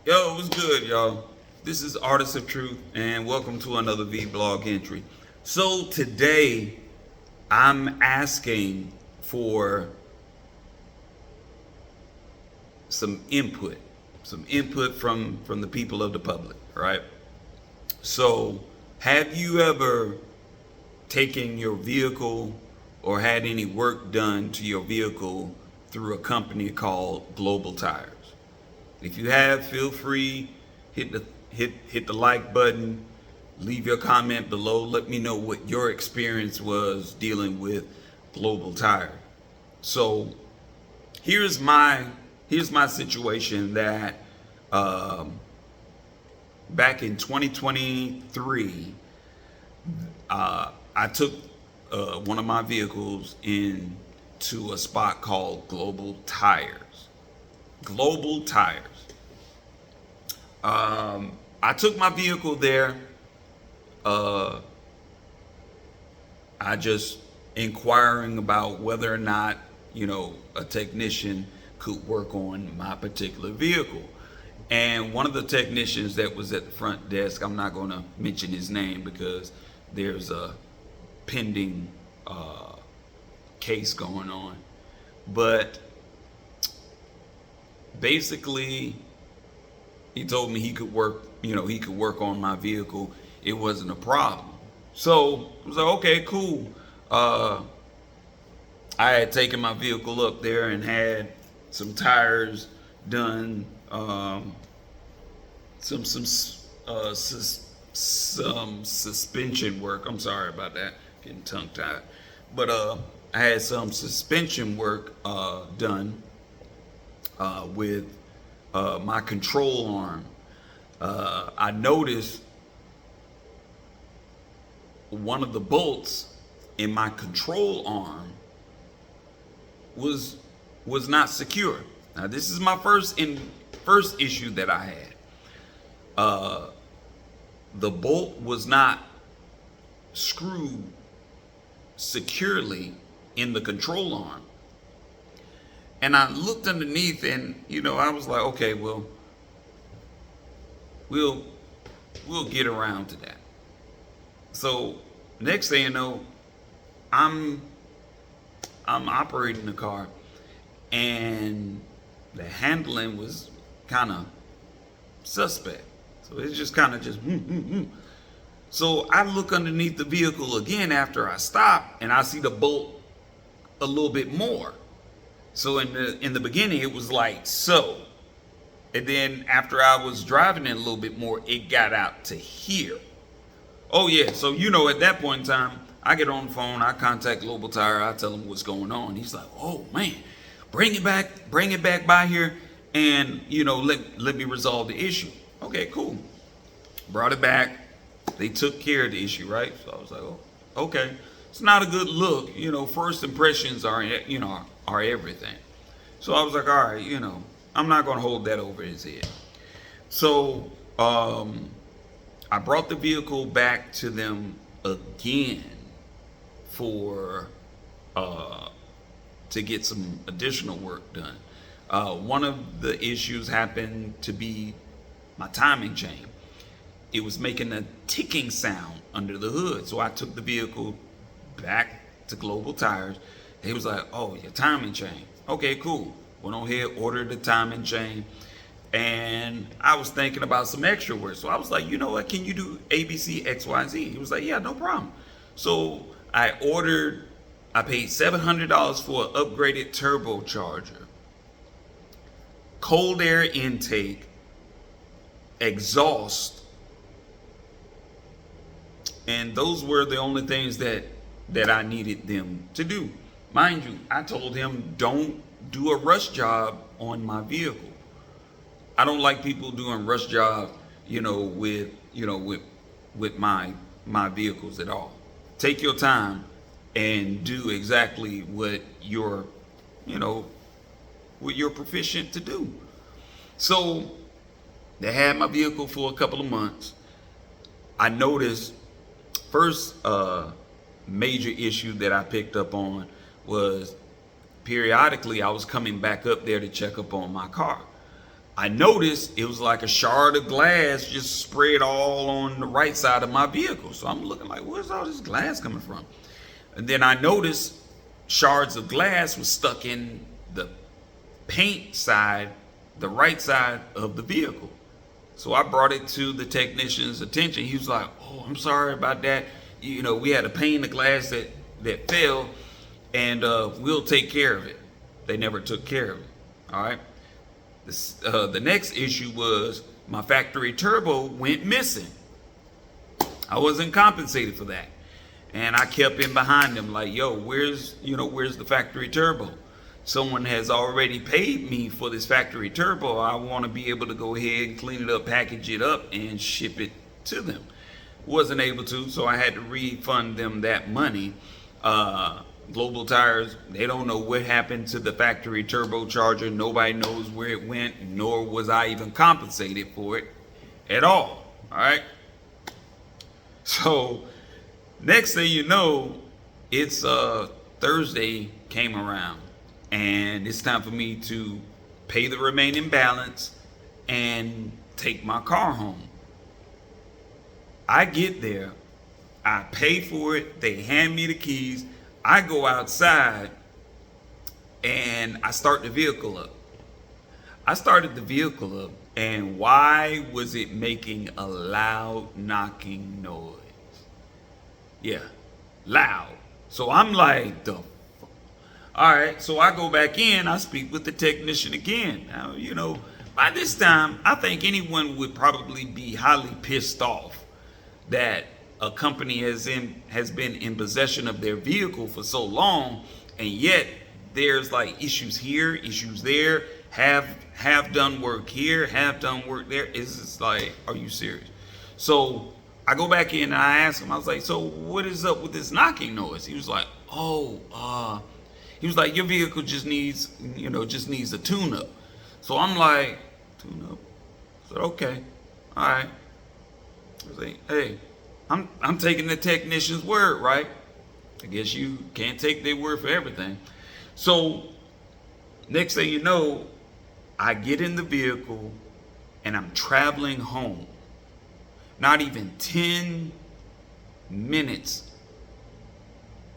Yo, what's good, y'all? This is Artist of Truth, and welcome to another vlog entry. So today, I'm asking for some input, from the people of the public, right? So, have you ever taken your vehicle or had any work done to your vehicle through a company called Global Tires? If you have, feel free, hit the like button, leave your comment below. Let me know what your experience was dealing with Global Tire. So here's my here's my situation that um, back in 2023, I took one of my vehicles into a spot called Global Tires. Global Tires. I took my vehicle there. Uh, I just inquiring about whether or not, a technician could work on my particular vehicle. And one of the technicians that was at the front desk, I'm not going to mention his name because there's a pending case going on. But basically, he told me he could work on my vehicle. It wasn't a problem. So I was like, okay, cool. Uh, I had taken my vehicle up there and had some tires done, some some suspension work. I'm sorry about that, getting tongue tied. But I had some suspension work done with my control arm. I noticed one of the bolts in my control arm was not secure. Now this is my first issue that I had. The bolt was not screwed securely in the control arm. And I looked underneath and I was like, okay, well, we'll get around to that. So next thing you know, I'm operating the car and the handling was kind of suspect. So it's just kind of just So I look underneath the vehicle again after I stop and I see the bolt a little bit more. So in the beginning it was like so. And then after I was driving it a little bit more, it got out to here. Oh yeah, so at that point in time, I get on the phone, I contact Global Tire, I tell him what's going on. He's like, "Oh man, bring it back by here, and let me resolve the issue." Okay, cool. Brought it back. They took care of the issue, right? So I was like, "Oh, okay." It's not a good look, First impressions are everything. So I was like, "All right, I'm not gonna hold that over his head." So I brought the vehicle back to them again for to get some additional work done. One of the issues happened to be my timing chain. It was making a ticking sound under the hood. So I took the vehicle back to Global Tires. He was like, "Oh, your timing chain." Okay, cool. Went on ahead, ordered the timing chain. And I was thinking about some extra work. So I was like, "You know what? Can you do ABC, XYZ?" He was like, "Yeah, no problem." So I paid $700 for an upgraded turbocharger, cold air intake, exhaust, and those were the only things that I needed them to do. Mind you, I told him don't do a rush job on my vehicle. I don't like people doing rush jobs, with my vehicles at all. Take your time and do exactly you know, what you're proficient to do. So they had my vehicle for a couple of months. I noticed first major issue that I picked up on was periodically I was coming back up there to check up on my car. I noticed it was like a shard of glass just spread all on the right side of my vehicle. So I'm looking like, where's all this glass coming from? And then I noticed shards of glass was stuck in the paint side, the right side of the vehicle. So I brought it to the technician's attention. He was like, oh, I'm sorry about that. You know, we had a pane of glass that fell, and we'll take care of it. They never took care of it. All right. The next issue was my factory turbo went missing. I wasn't compensated for that. And I kept in behind them like, yo, where's the factory turbo? Someone has already paid me for this factory turbo. I want to be able to go ahead and clean it up, package it up, and ship it to them. Wasn't able to, so I had to refund them that money. Global Tires, they don't know what happened to the factory turbocharger. Nobody knows where it went, nor was I even compensated for it at all. All right. So next thing you know, it's Thursday came around, and it's time for me to pay the remaining balance and take my car home. I get there, I pay for it, they hand me the keys, I go outside, and I start the vehicle up. I started the vehicle up, and why was it making a loud knocking noise? Yeah, loud. So I'm like, the fuck? All right, so I go back in, I speak with the technician again. Now, you know, by this time, I think anyone would probably be highly pissed off that a company has been in possession of their vehicle for so long, and yet there's like issues here, issues there, have done work here, have done work there. It's just like, are you serious? So I go back in and I ask him, I was like, so what is up with this knocking noise? He was like, he was like, your vehicle just needs a tune-up. So I'm like, tune-up? I said, okay, all right. I was like, hey, I'm taking the technician's word, right? I guess you can't take their word for everything. So next thing you know, I get in the vehicle and I'm traveling home. Not even 10 minutes.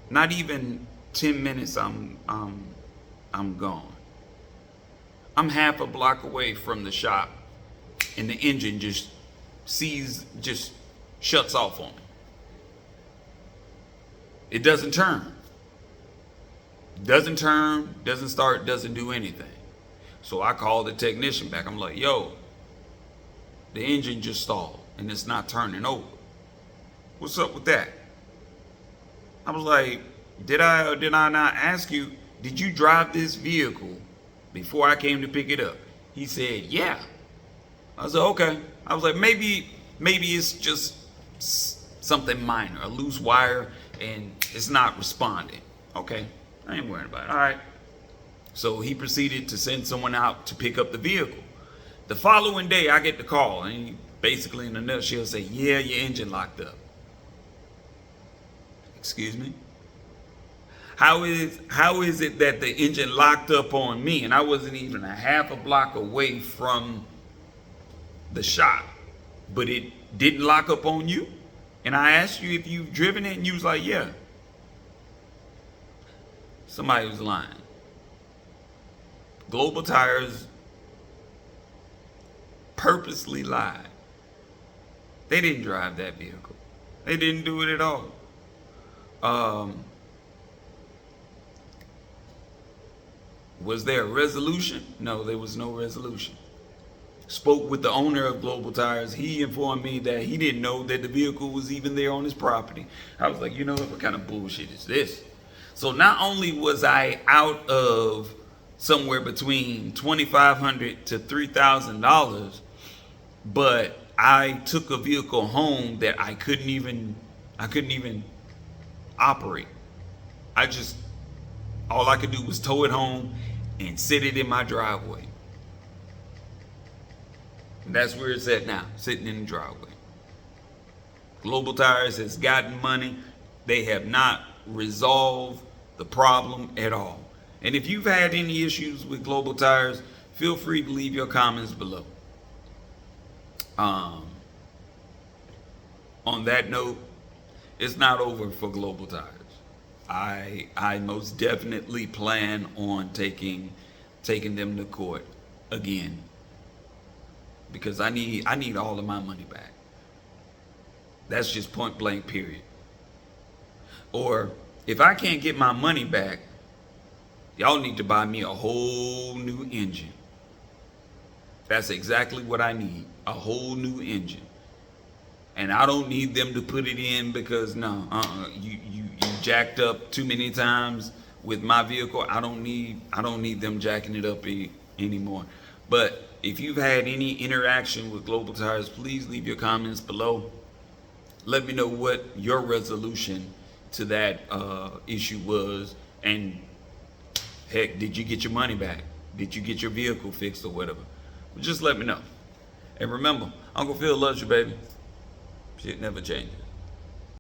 Not even 10 minutes I'm gone. I'm half a block away from the shop, and the engine just shuts off on me. It doesn't turn. Doesn't start, doesn't do anything. So I call the technician back. I'm like, yo, the engine just stalled and it's not turning over. What's up with that? I was like, did I not ask you, did you drive this vehicle before I came to pick it up? He said, yeah. I was like, okay. I was like, maybe it's just something minor, a loose wire, and it's not responding. Okay, I ain't worried about it. All right. So he proceeded to send someone out to pick up the vehicle. The following day, I get the call, and he basically, in a nutshell, say, yeah, your engine locked up. Excuse me? How is it that the engine locked up on me, and I wasn't even a half a block away from the shop, but it didn't lock up on you? And I asked you if you've driven it, and you was like, yeah. Somebody was lying. Global Tires purposely lied. They didn't drive that vehicle. They didn't do it at all. Was there a resolution? No, there was no resolution. Spoke with the owner of Global Tires. He informed me that he didn't know that the vehicle was even there on his property. I was like, you know what kind of bullshit is this? So not only was I out of somewhere between $2,500 to $3,000, but I took a vehicle home that I couldn't even operate. All I could do was tow it home and sit it in my driveway. And that's where it's at now, sitting in the driveway. Global Tires has gotten money. They have not resolved the problem at all. And if you've had any issues with Global Tires, feel free to leave your comments below. On that note, it's not over for Global Tires. I most definitely plan on taking them to court again, because I need all of my money back. That's just point blank period. Or if I can't get my money back, y'all need to buy me a whole new engine. That's exactly what I need, a whole new engine. And I don't need them to put it in because you jacked up too many times with my vehicle. I don't need them jacking it up anymore. But if you've had any interaction with Global Tires, please leave your comments below. Let me know what your resolution to that issue was, and heck, did you get your money back? Did you get your vehicle fixed or whatever? Just let me know. And remember, Uncle Phil loves you, baby. Shit never changes.